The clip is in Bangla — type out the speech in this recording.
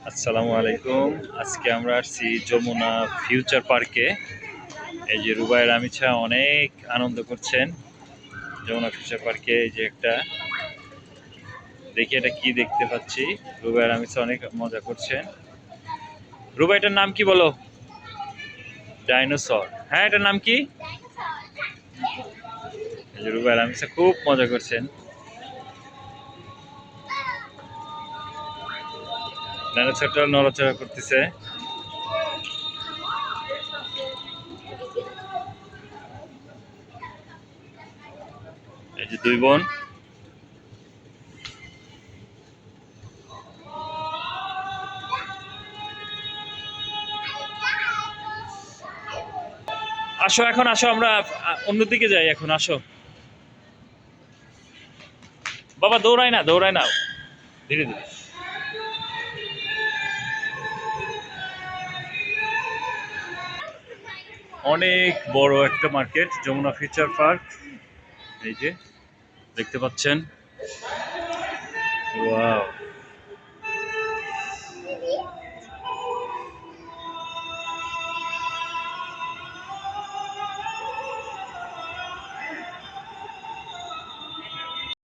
আসসালামু আলাইকুম। আজকে আমরা আসছি যমুনা ফিউচার পার্কে। এই যে রুবাইয়ের আমিছা অনেক আনন্দ করছেন যমুনা ফিউচার পার্কে। এই যে একটা দেখি এটা কি দেখতে পাচ্ছি, রুবাইয়ের আমিছা অনেক মজা করছেন। রুবাই, এটার নাম কি বলো? ডাইনোসর। হ্যাঁ, এটার নাম কি? এই যে রুবাইয়ের আমিছা খুব মজা করছেন। ডাইনোসরটা নড়াচড়া করতেছে। এই যে দুই বোন। আসো, এখন আসো, আমরা অন্যদিকে যাই। এখন আসো বাবা, দৌড়ায় না, দৌড়ায় না, ধীরে ধীরে। অনেক বড় একটা মার্কেট যমুনা ফিউচার পার্ক। এই যে দেখতে পাচ্ছেন, ওয়াও।